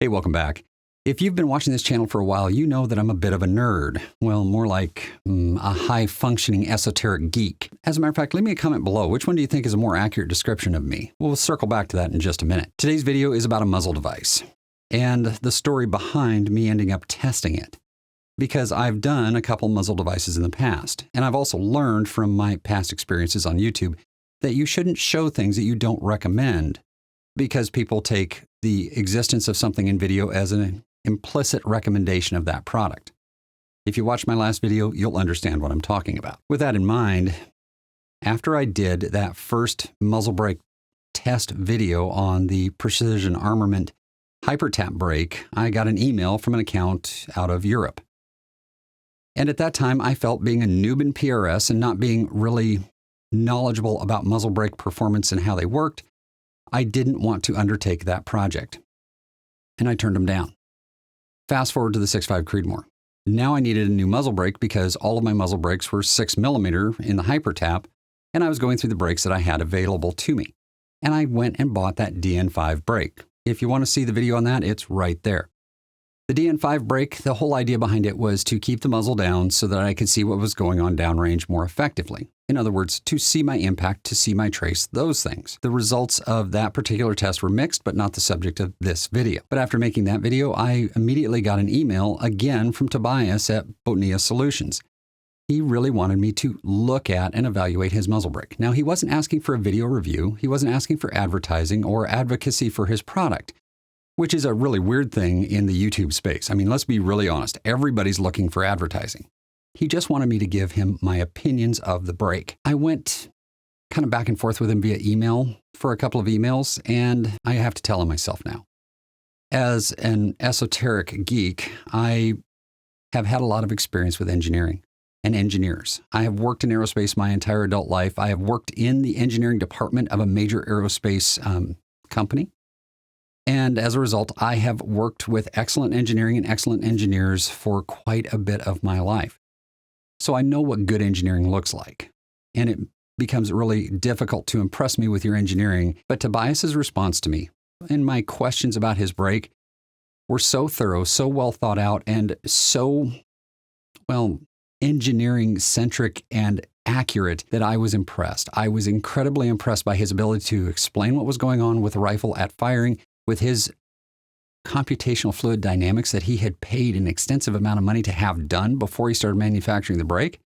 Hey, welcome back. If you've been watching this channel for a while, you know that I'm a bit of a nerd. Well, more like a high-functioning esoteric geek. As a matter of fact, leave me a comment below. Which one do you think is a more accurate description of me? We'll circle back to that in just a minute. Today's video is about a muzzle device and the story behind me ending up testing it. Because I've done a couple muzzle devices in the past, and I've also learned from my past experiences on YouTube that you shouldn't show things that you don't recommend, because people take the existence of something in video as an implicit recommendation of that product. If you watched my last video, you'll understand what I'm talking about. With that in mind, after I did that first muzzle brake test video on the Precision Armament Hyper Tap brake, I got an email from an account out of Europe. And at that time, I felt, being a noob in PRS and not being really knowledgeable about muzzle brake performance and how they worked, I didn't want to undertake that project, and I turned them down. Fast forward to the 6.5 Creedmoor. Now I needed a new muzzle brake because all of my muzzle brakes were 6mm in the Hyper Tap, and I was going through the brakes that I had available to me. And I went and bought that DN5 brake. If you want to see the video on that, it's right there. The DN5 brake, the whole idea behind it was to keep the muzzle down so that I could see what was going on downrange more effectively. In other words, to see my impact, to see my trace, those things. The results of that particular test were mixed, but not the subject of this video. But after making that video, I immediately got an email again from Tobias at Botnia Solutions. He really wanted me to look at and evaluate his muzzle brake. Now, he wasn't asking for a video review. He wasn't asking for advertising or advocacy for his product, which is a really weird thing in the YouTube space. I mean, let's be really honest. Everybody's looking for advertising. He just wanted me to give him my opinions of the brake. I went kind of back and forth with him via email for a couple of emails, and I have to tell him myself now. As an esoteric geek, I have had a lot of experience with engineering and engineers. I have worked in aerospace my entire adult life. I have worked in the engineering department of a major aerospace company. And as a result, I have worked with excellent engineering and excellent engineers for quite a bit of my life. So I know what good engineering looks like. And it becomes really difficult to impress me with your engineering. But Tobias's response to me and my questions about his brake were so thorough, so well thought out, and so, well, engineering centric and accurate that I was impressed. I was incredibly impressed by his ability to explain what was going on with the rifle at firing, with his computational fluid dynamics that he had paid an extensive amount of money to have done before he started manufacturing the brake,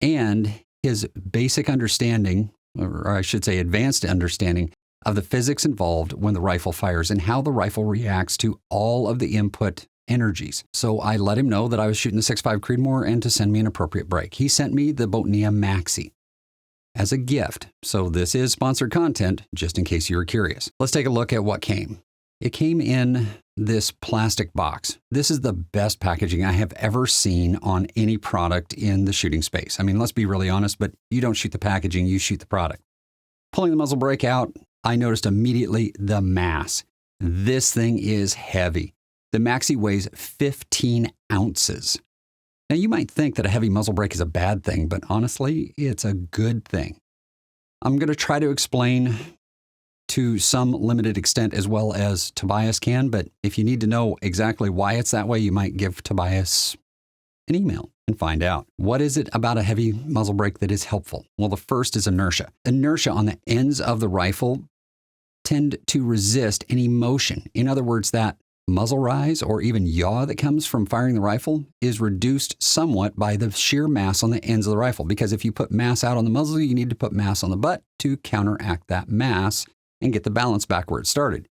and his basic understanding, or I should say advanced understanding, of the physics involved when the rifle fires and how the rifle reacts to all of the input energies. So I let him know that I was shooting the 6.5 Creedmoor and to send me an appropriate brake. He sent me the Botnia Maxi as a gift. So this is sponsored content, just in case you were curious. Let's take a look at what came. It came in this plastic box. This is the best packaging I have ever seen on any product in the shooting space. I mean, let's be really honest, but you don't shoot the packaging, you shoot the product. Pulling the muzzle brake out, I noticed immediately the mass. This thing is heavy. The Maxi weighs 15 ounces. Now, you might think that a heavy muzzle brake is a bad thing, but honestly, it's a good thing. I'm going to try to explain to some limited extent as well as Tobias can, but if you need to know exactly why it's that way, you might give Tobias an email and find out. What is it about a heavy muzzle brake that is helpful? Well, the first is inertia. Inertia on the ends of the rifle tend to resist any motion. In other words, that muzzle rise or even yaw that comes from firing the rifle is reduced somewhat by the sheer mass on the ends of the rifle, because if you put mass out on the muzzle, you need to put mass on the butt to counteract that mass and get the balance back where it started.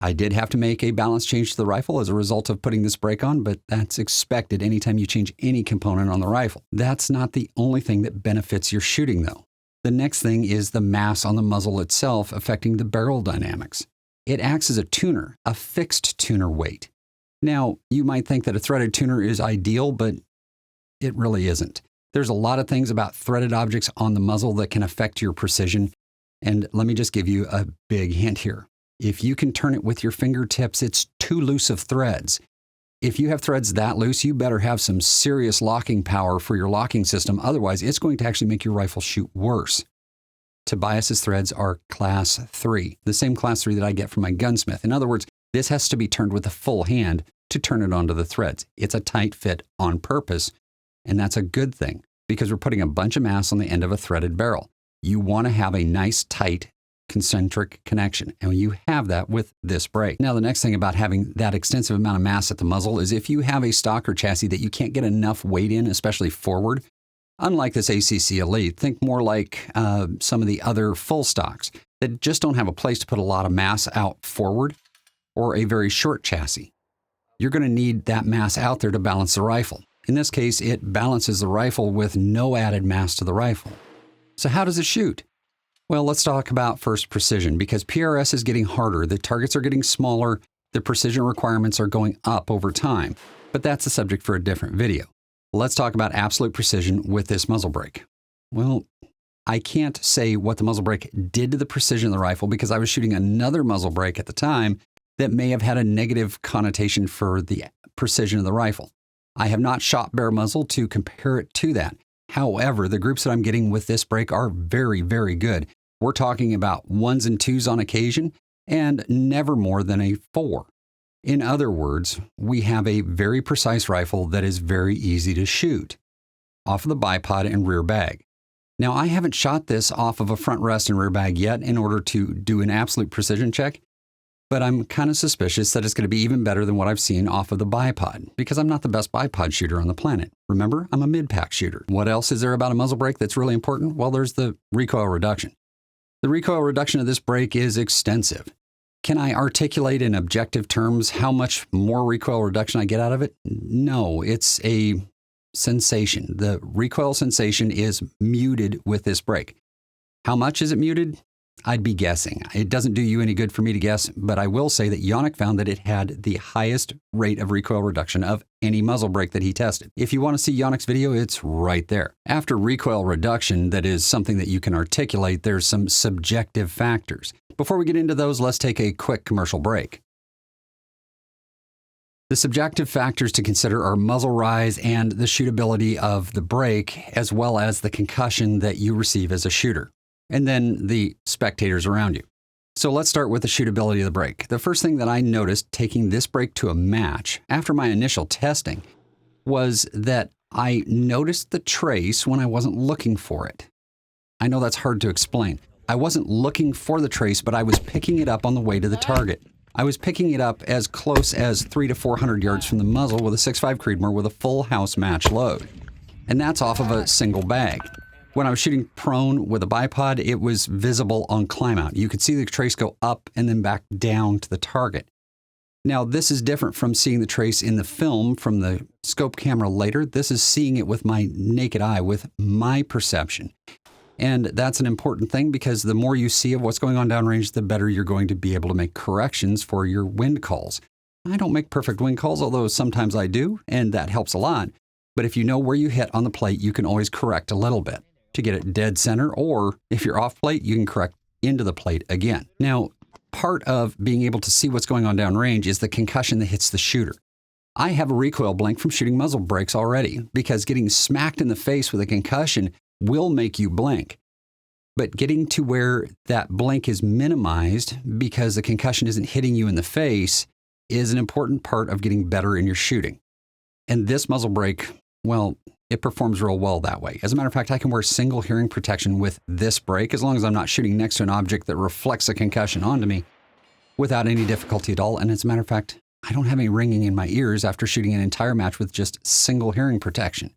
I did have to make a balance change to the rifle as a result of putting this brake on, but that's expected anytime you change any component on the rifle. That's not the only thing that benefits your shooting, though. The next thing is the mass on the muzzle itself affecting the barrel dynamics. It acts as a tuner, a fixed tuner weight. Now, you might think that a threaded tuner is ideal, but it really isn't. There's a lot of things about threaded objects on the muzzle that can affect your precision. And let me just give you a big hint here. If you can turn it with your fingertips, it's too loose of threads. If you have threads that loose, you better have some serious locking power for your locking system. Otherwise, it's going to actually make your rifle shoot worse. Tobias's threads are class 3, the same class 3 that I get from my gunsmith. In other words, This has to be turned with a full hand to turn it onto the threads. It's a tight fit on purpose, and that's a good thing because we're putting a bunch of mass on the end of a threaded barrel. You want to have a nice, tight, concentric connection, and you have that with this brake. Now, the next thing about having that extensive amount of mass at the muzzle is if you have a stocker chassis that you can't get enough weight in, especially forward, unlike this ACC Elite, think more like some of the other full stocks that just don't have a place to put a lot of mass out forward, or a very short chassis. You're going to need that mass out there to balance the rifle. In this case, it balances the rifle with no added mass to the rifle. So how does it shoot? Well, let's talk about first precision, because PRS is getting harder. The targets are getting smaller. The precision requirements are going up over time, but that's a subject for a different video. Let's talk about absolute precision with this muzzle brake. Well, I can't say what the muzzle brake did to the precision of the rifle because I was shooting another muzzle brake at the time that may have had a negative connotation for the precision of the rifle. I have not shot bare muzzle to compare it to that. However, the groups that I'm getting with this brake are very, very good. We're talking about 1s and 2s on occasion and never more than a 4. In other words, we have a very precise rifle that is very easy to shoot off of the bipod and rear bag. Now, I haven't shot this off of a front rest and rear bag yet in order to do an absolute precision check, but I'm kind of suspicious that it's going to be even better than what I've seen off of the bipod because I'm not the best bipod shooter on the planet. Remember, I'm a mid-pack shooter. What else is there about a muzzle brake that's really important? Well, there's the recoil reduction. The recoil reduction of this brake is extensive. Can I articulate in objective terms how much more recoil reduction I get out of it? No, it's a sensation. The recoil sensation is muted with this brake. How much is it muted? I'd be guessing. It doesn't do you any good for me to guess, but I will say that Yannick found that it had the highest rate of recoil reduction of any muzzle brake that he tested. If you want to see Yannick's video, it's right there. After recoil reduction, that is something that you can articulate, there's some subjective factors. Before we get into those, let's take a quick commercial break. The subjective factors to consider are muzzle rise and the shootability of the brake, as well as the concussion that you receive as a shooter, and then the spectators around you. So let's start with the shootability of the brake. The first thing that I noticed taking this brake to a match after my initial testing was that I noticed the trace when I wasn't looking for it. I know that's hard to explain. I wasn't looking for the trace, but I was picking it up on the way to the target. I was picking it up as close as 300 to 400 yards from the muzzle with a 6.5 Creedmoor with a full house match load. And that's off of a single bag. When I was shooting prone with a bipod, it was visible on climb out. You could see the trace go up and then back down to the target. Now, this is different from seeing the trace in the film from the scope camera later. This is seeing it with my naked eye, with my perception. And that's an important thing because the more you see of what's going on downrange, the better you're going to be able to make corrections for your wind calls. I don't make perfect wind calls, although sometimes I do, and that helps a lot. But if you know where you hit on the plate, you can always correct a little bit to get it dead center, or if you're off plate, you can correct into the plate again. Now, part of being able to see what's going on downrange is the concussion that hits the shooter. I have a recoil blink from shooting muzzle brakes already because getting smacked in the face with a concussion will make you blink. But getting to where that blink is minimized because the concussion isn't hitting you in the face is an important part of getting better in your shooting. And this muzzle brake, well, it performs real well that way. As a matter of fact, I can wear single hearing protection with this brake as long as I'm not shooting next to an object that reflects a concussion onto me without any difficulty at all. And as a matter of fact, I don't have any ringing in my ears after shooting an entire match with just single hearing protection,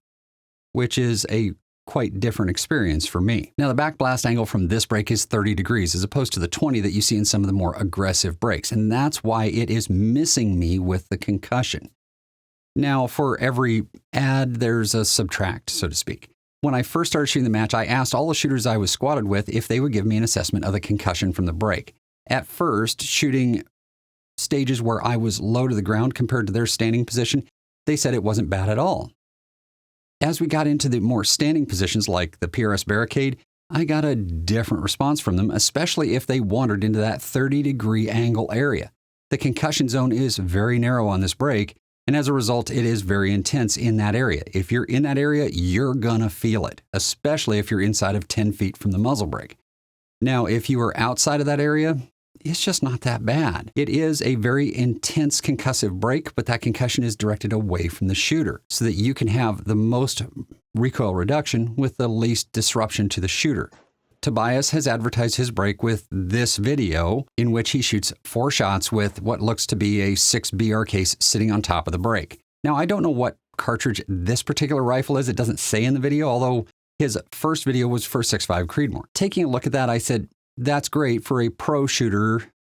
which is a quite different experience for me. Now, the back blast angle from this brake is 30 degrees as opposed to the 20 that you see in some of the more aggressive brakes, and that's why it is missing me with the concussion. Now, for every add, there's a subtract, so to speak. When I first started shooting the match, I asked all the shooters I was squatted with if they would give me an assessment of the concussion from the brake. At first, shooting stages where I was low to the ground compared to their standing position, they said it wasn't bad at all. As we got into the more standing positions like the PRS barricade, I got a different response from them, especially if they wandered into that 30-degree angle area. The concussion zone is very narrow on this brake, and as a result, it is very intense in that area. If you're in that area, you're gonna feel it, especially if you're inside of 10 feet from the muzzle brake. Now, if you are outside of that area, it's just not that bad. It is a very intense concussive break, but that concussion is directed away from the shooter so that you can have the most recoil reduction with the least disruption to the shooter. Tobias has advertised his break with this video in which he shoots 4 shots with what looks to be a 6 BR case sitting on top of the break. Now, I don't know what cartridge this particular rifle is. It doesn't say in the video, although his first video was for 6.5 Creedmoor. Taking a look at that, I said, that's great for a pro shooter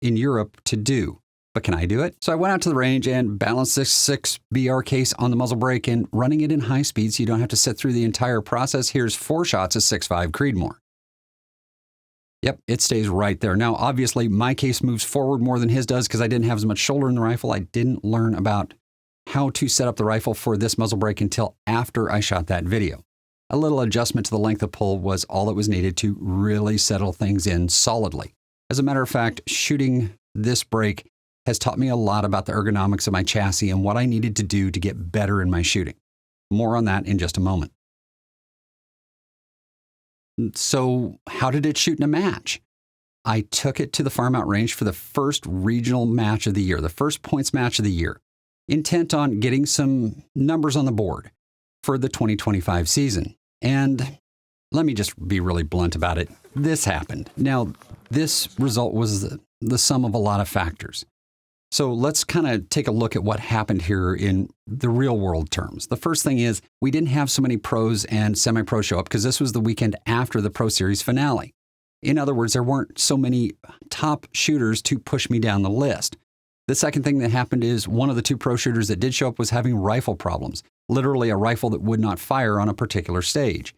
in Europe to do, but can I do it? So I went out to the range and balanced this 6 BR case on the muzzle brake and running it in high speed so you don't have to sit through the entire process. Here's 4 shots of 6.5 Creedmoor. Yep, it stays right there. Now, obviously, my case moves forward more than his does because I didn't have as much shoulder in the rifle. I didn't learn about how to set up the rifle for this muzzle brake until after I shot that video. A little adjustment to the length of pull was all that was needed to really settle things in solidly. As a matter of fact, shooting this brake has taught me a lot about the ergonomics of my chassis and what I needed to do to get better in my shooting. More on that in just a moment. So how did it shoot in a match? I took it to the farm out range for the first regional match of the year, the first points match of the year, intent on getting some numbers on the board for the 2025 season. And let me just be really blunt about it. This happened. Now, this result was the sum of a lot of factors. So let's kind of take a look at what happened here in the real world terms. The first thing is we didn't have so many pros and semi-pros show up because this was the weekend after the Pro Series finale. In other words, there weren't so many top shooters to push me down the list. The second thing that happened is one of the 2 pro shooters that did show up was having rifle problems, literally a rifle that would not fire on a particular stage.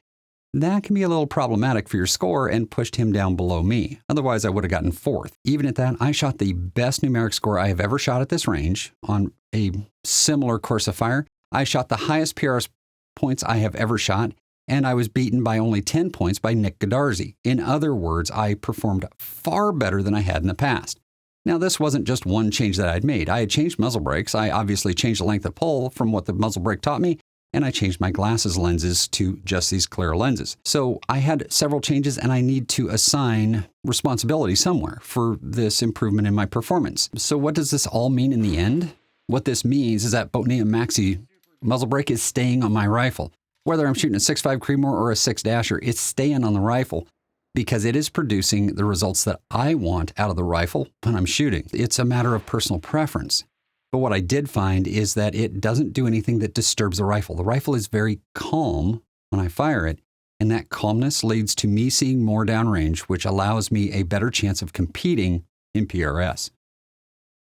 That can be a little problematic for your score and pushed him down below me. Otherwise, I would have gotten 4th. Even at that, I shot the best numeric score I have ever shot at this range on a similar course of fire. I shot the highest PRS points I have ever shot, and I was beaten by only 10 points by Nick Godarzi. In other words, I performed far better than I had in the past. Now, this wasn't just one change that I'd made. I had changed muzzle brakes. I obviously changed the length of pull from what the muzzle brake taught me, and I changed my glasses lenses to just these clear lenses. So I had several changes, and I need to assign responsibility somewhere for this improvement in my performance. So what does this all mean in the end? What this means is that Botnia Maxi muzzle brake is staying on my rifle. Whether I'm shooting a 6.5 Creedmoor or a 6-dasher, it's staying on the rifle because it is producing the results that I want out of the rifle when I'm shooting. It's a matter of personal preference. But what I did find is that it doesn't do anything that disturbs the rifle. The rifle is very calm when I fire it, and that calmness leads to me seeing more downrange, which allows me a better chance of competing in PRS.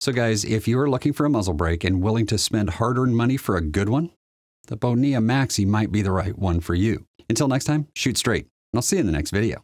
So guys, if you're looking for a muzzle brake and willing to spend hard-earned money for a good one, the Botnia Maxi might be the right one for you. Until next time, shoot straight, and I'll see you in the next video.